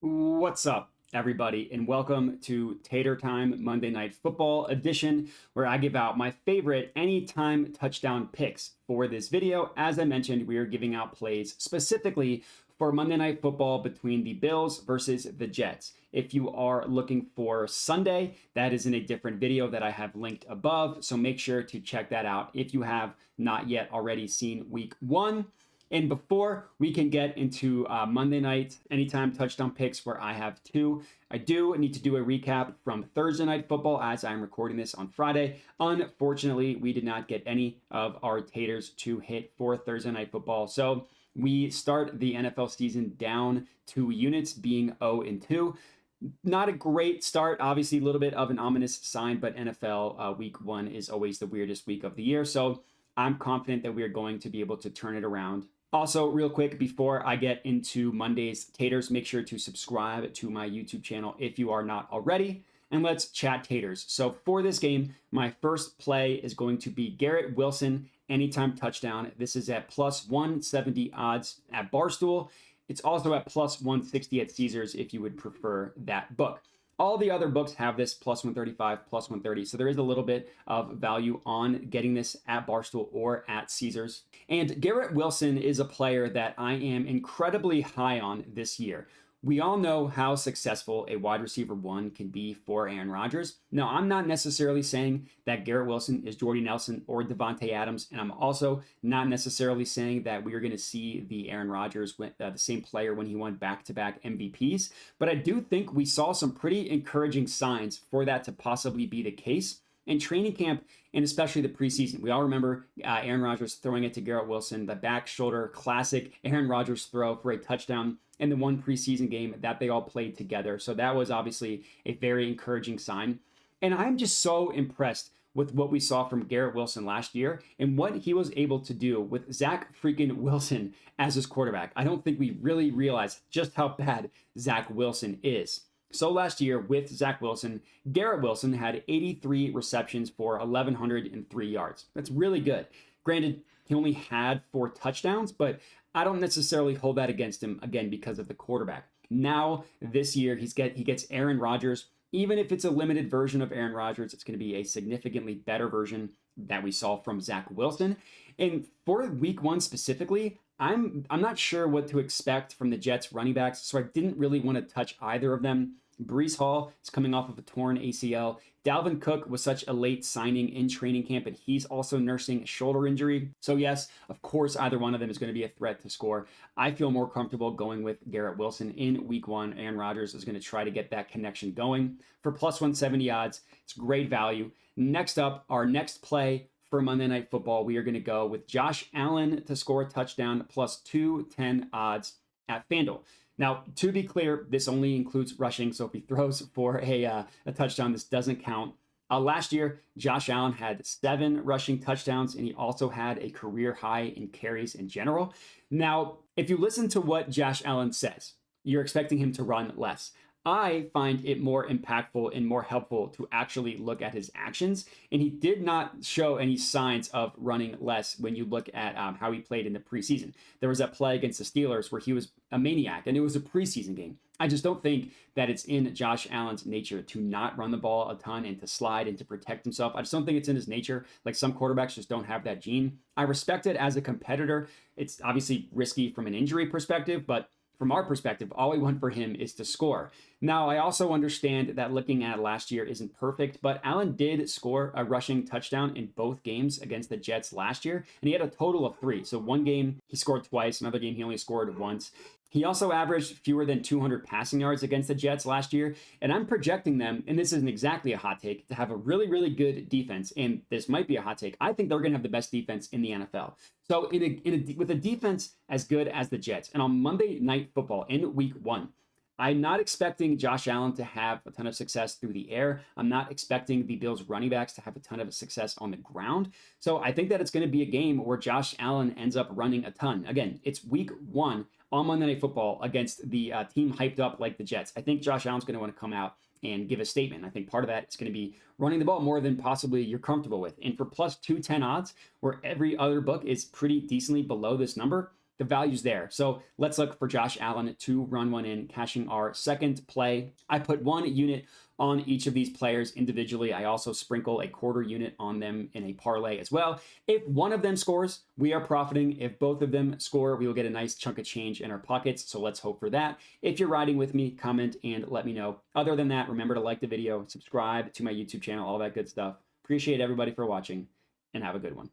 What's up, everybody, and welcome to Tater Time Monday Night Football edition, where I give out my favorite anytime touchdown picks for this video. As I mentioned, we are giving out plays specifically for Monday Night Football between the Bills versus the Jets. If you are looking for Sunday, that is in a different video that I have linked above, so make sure to check that out if you have not yet already seen week one. And before we can get into Monday night anytime touchdown picks, where I have two, I do need to do a recap from Thursday night football as I'm recording this on Friday. Unfortunately, we did not get any of our taters to hit for Thursday night football. So we start the NFL season down 2 units, being 0-2. Not a great start, obviously a little bit of an ominous sign, but NFL week one is always the weirdest week of the year. So I'm confident that we are going to be able to turn it around. Also, real quick, before I get into Monday's taters, make sure to subscribe to my YouTube channel if you are not already. And let's chat taters. So for this game, my first play is going to be Garrett Wilson, anytime touchdown. This is at plus 170 odds at Barstool. It's also at plus 160 at Caesars if you would prefer that book. All the other books have this plus 135, plus 130. So there is a little bit of value on getting this at Barstool or at Caesars. And Garrett Wilson is a player that I am incredibly high on this year. We all know how successful a wide receiver one can be for Aaron Rodgers. Now, I'm not necessarily saying that Garrett Wilson is Jordy Nelson or Devontae Adams, and I'm also not necessarily saying that we are going to see the Aaron Rodgers, the same player when he won back-to-back MVPs, but I do think we saw some pretty encouraging signs for that to possibly be the case in training camp, and especially the preseason. We all remember Aaron Rodgers throwing it to Garrett Wilson, the back shoulder classic Aaron Rodgers throw for a touchdown in the one preseason game that they all played together. So that was obviously a very encouraging sign. And I'm just so impressed with what we saw from Garrett Wilson last year and what he was able to do with Zach freaking Wilson as his quarterback. I don't think we really realized just how bad Zach Wilson is. So last year with Zach Wilson, Garrett Wilson had 83 receptions for 1,103 yards. That's really good. Granted, he only had 4 touchdowns, but I don't necessarily hold that against him, again, because of the quarterback. Now, this year, he gets Aaron Rodgers. Even if it's a limited version of Aaron Rodgers, it's going to be a significantly better version that we saw from Zach Wilson. And for week one specifically, I'm not sure what to expect from the Jets running backs, so I didn't really want to touch either of them. Breece Hall is coming off of a torn ACL. Dalvin Cook was such a late signing in training camp, and he's also nursing a shoulder injury. So yes, of course, either one of them is going to be a threat to score. I feel more comfortable going with Garrett Wilson in week one. Aaron Rodgers is going to try to get that connection going. For plus 170 odds, it's great value. Next up, our next play for Monday Night Football, we are going to go with Josh Allen to score a touchdown, plus 210 odds at FanDuel. Now, to be clear, this only includes rushing, so if he throws for a touchdown, this doesn't count. Last year, Josh Allen had 7 rushing touchdowns, and he also had a career high in carries in general. Now, if you listen to what Josh Allen says, you're expecting him to run less. I find it more impactful and more helpful to actually look at his actions. And he did not show any signs of running less when you look at how he played in the preseason. There was that play against the Steelers where he was a maniac, and it was a preseason game. I just don't think that it's in Josh Allen's nature to not run the ball a ton and to slide and to protect himself. I just don't think it's in his nature. Like, some quarterbacks just don't have that gene. I respect it as a competitor. It's obviously risky from an injury perspective, but from our perspective, all we want for him is to score. Now, I also understand that looking at last year isn't perfect, but Allen did score a rushing touchdown in both games against the Jets last year, and he had a total of 3. So one game he scored twice, another game he only scored once. He also averaged fewer than 200 passing yards against the Jets last year, and I'm projecting them, and this isn't exactly a hot take, to have a really, really good defense, and this might be a hot take. I think they're going to have the best defense in the NFL. So with a defense as good as the Jets, and on Monday Night Football in week one, I'm not expecting Josh Allen to have a ton of success through the air. I'm not expecting the Bills running backs to have a ton of success on the ground. So I think that it's going to be a game where Josh Allen ends up running a ton. Again, it's week one on Monday Night Football against the team hyped up like the Jets. I think Josh Allen's going to want to come out and give a statement. I think part of that is going to be running the ball more than possibly you're comfortable with. And for plus 210 odds, where every other book is pretty decently below this number, the value's there. So let's look for Josh Allen to run one in, cashing our second play. I put 1 unit on each of these players individually. I also sprinkle a quarter unit on them in a parlay as well. If one of them scores, we are profiting. If both of them score, we will get a nice chunk of change in our pockets. So let's hope for that. If you're riding with me, comment and let me know. Other than that, remember to like the video, subscribe to my YouTube channel, all that good stuff. Appreciate everybody for watching, and have a good one.